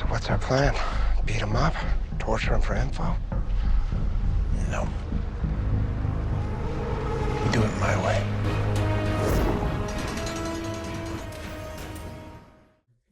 what's our plan? Beat him up? Torture him for info? No. Do it my way.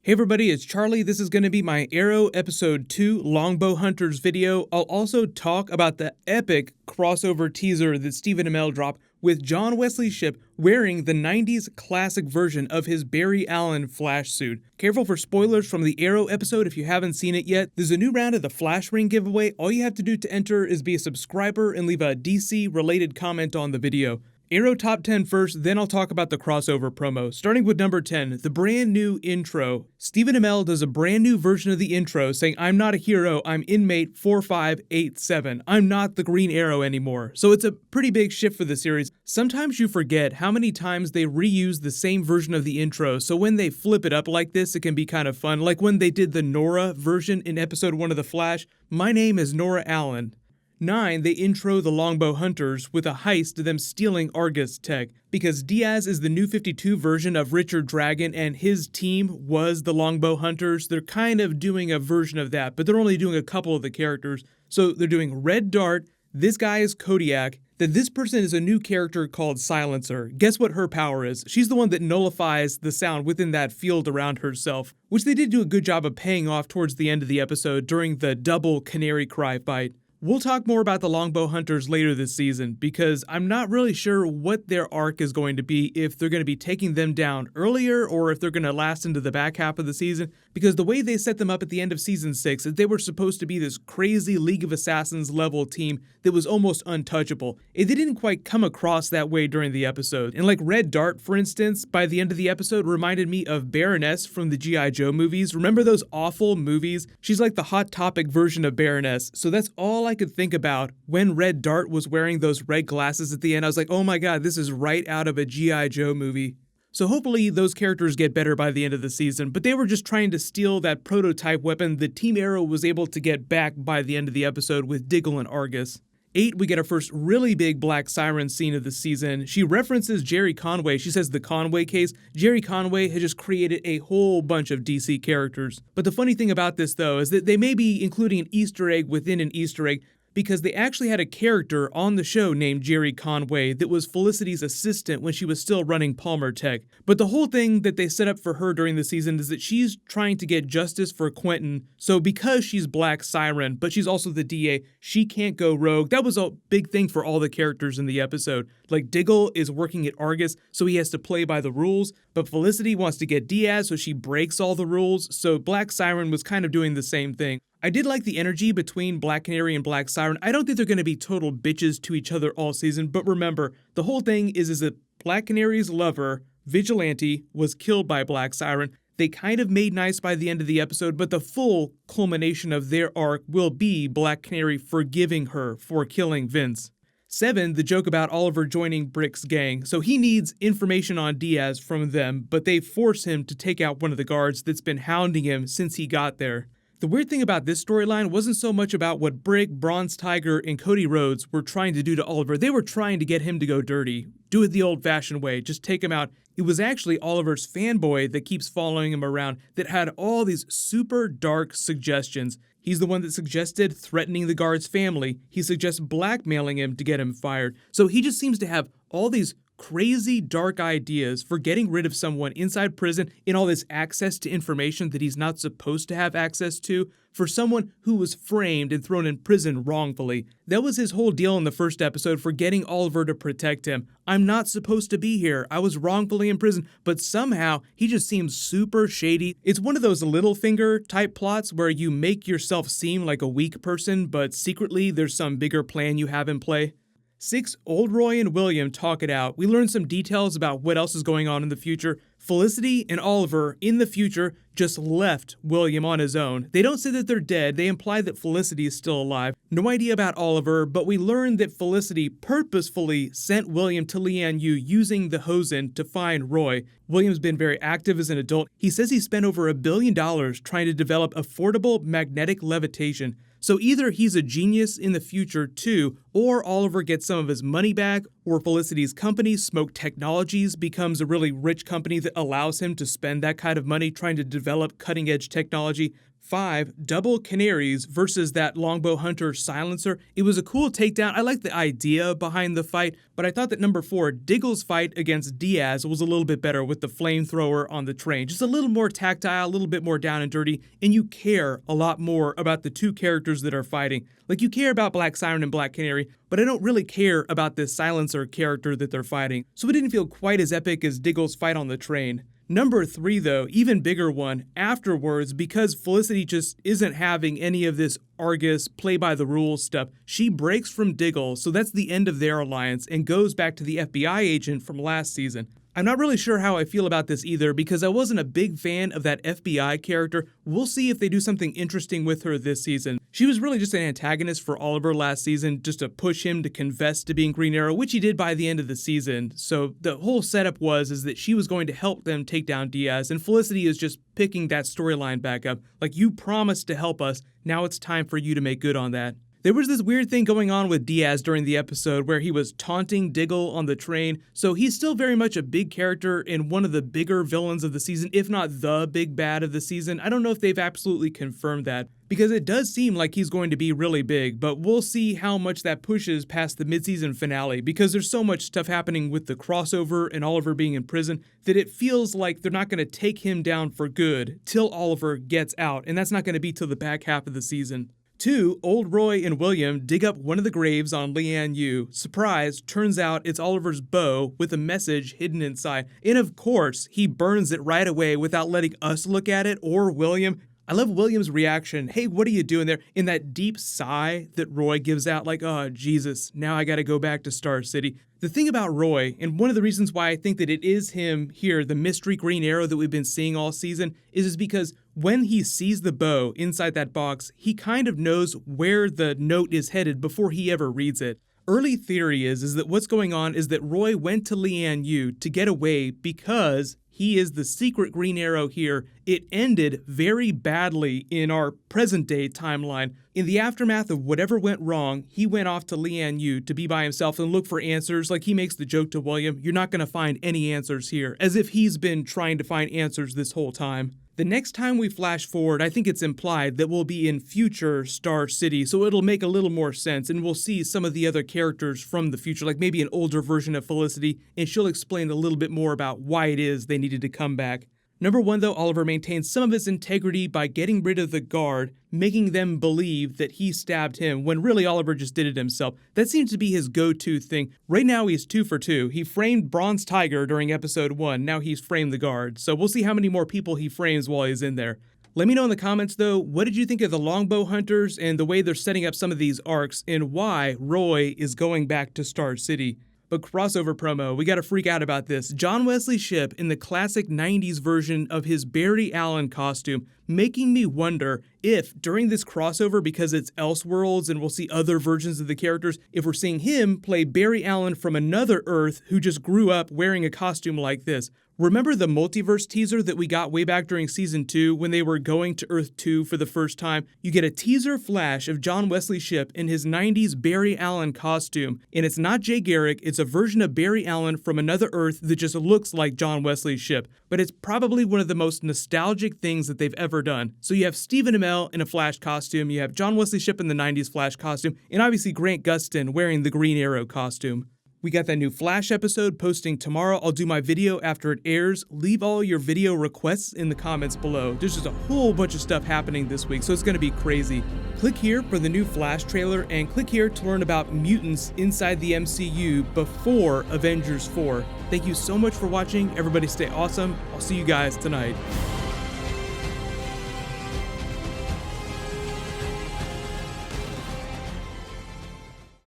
Hey everybody, it's Charlie. This is going to be my Arrow Episode 2 Longbow Hunters video. I'll also talk about the epic crossover teaser that Stephen Amell dropped with John Wesley Shipp wearing the 90s classic version of his Barry Allen Flash suit. Careful for spoilers from the Arrow episode if you haven't seen it yet. There's a new round of the Flash Ring giveaway. All you have to do to enter is be a subscriber and leave a DC-related comment on the video. Arrow Top 10 first, then I'll talk about the crossover promo. Starting with number 10, the brand new intro. Stephen Amell does a brand new version of the intro saying, "I'm not a hero, I'm inmate 4587. I'm not the Green Arrow anymore." So it's a pretty big shift for the series. Sometimes you forget how many times they reuse the same version of the intro, so when they flip it up like this, it can be kind of fun. Like when they did the Nora version in episode 1 of The Flash. "My name is Nora Allen." 9, they intro the Longbow Hunters with a heist of them stealing Argus tech. Because Diaz is the New 52 version of Richard Dragon and his team was the Longbow Hunters, they're kind of doing a version of that, but they're only doing a couple of the characters. So they're doing Red Dart, this guy is Kodiak, then this person is a new character called Silencer. Guess what her power is? She's the one that nullifies the sound within that field around herself, which they did do a good job of paying off towards the end of the episode during the double Canary Cry fight. We'll talk more about the Longbow Hunters later this season, because I'm not really sure what their arc is going to be, if they're going to be taking them down earlier or if they're going to last into the back half of the season, because the way they set them up at the end of Season 6 is they were supposed to be this crazy League of Assassins level team that was almost untouchable. They didn't quite come across that way during the episode. And like Red Dart, for instance, by the end of the episode reminded me of Baroness from the G.I. Joe movies. Remember those awful movies? She's like the Hot Topic version of Baroness, so that's all I could think about when Red Dart was wearing those red glasses at the end. I was like, oh my god, this is right out of a G.I. Joe movie. So hopefully those characters get better by the end of the season, but they were just trying to steal that prototype weapon that Team Arrow was able to get back by the end of the episode with Diggle and Argus. 8, we get our first really big Black Siren scene of the season. She references Jerry Conway. She says the Conway case. Jerry Conway has just created a whole bunch of DC characters. But the funny thing about this, though, is that they may be including an Easter egg within an Easter egg, because they actually had a character on the show named Jerry Conway that was Felicity's assistant when she was still running Palmer Tech. But the whole thing that they set up for her during the season is that she's trying to get justice for Quentin, so because she's Black Siren, but she's also the DA, she can't go rogue. That was a big thing for all the characters in the episode. Like Diggle is working at Argus, so he has to play by the rules, but Felicity wants to get Diaz, so she breaks all the rules, so Black Siren was kind of doing the same thing. I did like the energy between Black Canary and Black Siren. I don't think they're going to be total bitches to each other all season, but remember, the whole thing is that Black Canary's lover, Vigilante, was killed by Black Siren. They kind of made nice by the end of the episode, but the full culmination of their arc will be Black Canary forgiving her for killing Vince. 7, the joke about Oliver joining Brick's gang. So he needs information on Diaz from them, but they force him to take out one of the guards that's been hounding him since he got there. The weird thing about this storyline wasn't so much about what Brick, Bronze Tiger, and Cody Rhodes were trying to do to Oliver. They were trying to get him to go dirty. Do it the old-fashioned way. Just take him out. It was actually Oliver's fanboy that keeps following him around that had all these super dark suggestions. He's the one that suggested threatening the guard's family. He suggests blackmailing him to get him fired. So he just seems to have all these crazy dark ideas for getting rid of someone inside prison and all this access to information that he's not supposed to have access to for someone who was framed and thrown in prison wrongfully. That was his whole deal in the first episode for getting Oliver to protect him. I'm not supposed to be here. I was wrongfully in prison, but somehow he just seems super shady. It's one of those Littlefinger type plots where you make yourself seem like a weak person, but secretly there's some bigger plan you have in play. 6, Old Roy and William talk it out. We learn some details about what else is going on in the future. Felicity and Oliver, in the future, just left William on his own. They don't say that they're dead, they imply that Felicity is still alive. No idea about Oliver, but we learn that Felicity purposefully sent William to Lian Yu using the Hosen to find Roy. William's been very active as an adult. He says he spent over $1 billion trying to develop affordable magnetic levitation. So either he's a genius in the future too, or Oliver gets some of his money back, or Felicity's company, Smoke Technologies, becomes a really rich company that allows him to spend that kind of money trying to develop cutting-edge technology. 5. Double Canaries versus that Longbow Hunter Silencer. It was a cool takedown. I like the idea behind the fight, but I thought that number 4, Diggle's fight against Diaz, was a little bit better with the flamethrower on the train. Just a little more tactile, a little bit more down and dirty, and you care a lot more about the two characters that are fighting. Like, you care about Black Siren and Black Canary, but I don't really care about this Silencer character that they're fighting, so it didn't feel quite as epic as Diggle's fight on the train. Number 3, though, even bigger one, afterwards, because Felicity just isn't having any of this Argus play-by-the-rules stuff, she breaks from Diggle, so that's the end of their alliance, and goes back to the FBI agent from last season. I'm not really sure how I feel about this either, because I wasn't a big fan of that FBI character. We'll see if they do something interesting with her this season. She was really just an antagonist for Oliver last season, just to push him to confess to being Green Arrow, which he did by the end of the season. So the whole setup is that she was going to help them take down Diaz, and Felicity is just picking that storyline back up. Like, you promised to help us, now it's time for you to make good on that. There was this weird thing going on with Diaz during the episode where he was taunting Diggle on the train, so he's still very much a big character and one of the bigger villains of the season, if not the big bad of the season. I don't know if they've absolutely confirmed that, because it does seem like he's going to be really big, but we'll see how much that pushes past the mid-season finale, because there's so much stuff happening with the crossover and Oliver being in prison that it feels like they're not going to take him down for good till Oliver gets out, and that's not going to be till the back half of the season. 2. Old Roy and William dig up one of the graves on Lian Yu. Surprise, turns out it's Oliver's bow with a message hidden inside. And of course, he burns it right away without letting us look at it or William. I love William's reaction. Hey, what are you doing there? In that deep sigh that Roy gives out, like, oh, Jesus, now I gotta go back to Star City. The thing about Roy, and one of the reasons why I think that it is him here, the mystery Green Arrow that we've been seeing all season, is because when he sees the bow inside that box, he kind of knows where the note is headed before he ever reads it. Early theory is that what's going on is that Roy went to Lian Yu to get away because he is the secret Green Arrow here. It ended very badly in our present-day timeline. In the aftermath of whatever went wrong, he went off to Lian Yu to be by himself and look for answers. Like, he makes the joke to William, you're not going to find any answers here, as if he's been trying to find answers this whole time. The next time we flash forward, I think it's implied that we'll be in future Star City, so it'll make a little more sense, and we'll see some of the other characters from the future, like maybe an older version of Felicity, and she'll explain a little bit more about why it is they needed to come back. Number 1, though, Oliver maintains some of his integrity by getting rid of the guard, making them believe that he stabbed him, when really Oliver just did it himself. That seems to be his go-to thing. Right now he's 2 for 2. He framed Bronze Tiger during episode 1, now he's framed the guard. So we'll see how many more people he frames while he's in there. Let me know in the comments, though, what did you think of the Longbow Hunters and the way they're setting up some of these arcs, and why Roy is going back to Star City? But crossover promo, we gotta freak out about this. John Wesley Shipp in the classic 90s version of his Barry Allen costume, making me wonder if during this crossover, because it's Elseworlds and we'll see other versions of the characters, if we're seeing him play Barry Allen from another Earth who just grew up wearing a costume like this. Remember the multiverse teaser that we got way back during season 2 when they were going to Earth 2 for the first time? You get a teaser flash of John Wesley Shipp in his 90s Barry Allen costume, and it's not Jay Garrick, it's a version of Barry Allen from another Earth that just looks like John Wesley Shipp, but it's probably one of the most nostalgic things that they've ever done. So you have Stephen Amell in a Flash costume, you have John Wesley Shipp in the 90s Flash costume, and obviously Grant Gustin wearing the Green Arrow costume. We got that new Flash episode posting tomorrow. I'll do my video after it airs. Leave all your video requests in the comments below. There's just a whole bunch of stuff happening this week, so it's going to be crazy. Click here for the new Flash trailer, and click here to learn about mutants inside the MCU before Avengers 4. Thank you so much for watching. Everybody stay awesome. I'll see you guys tonight.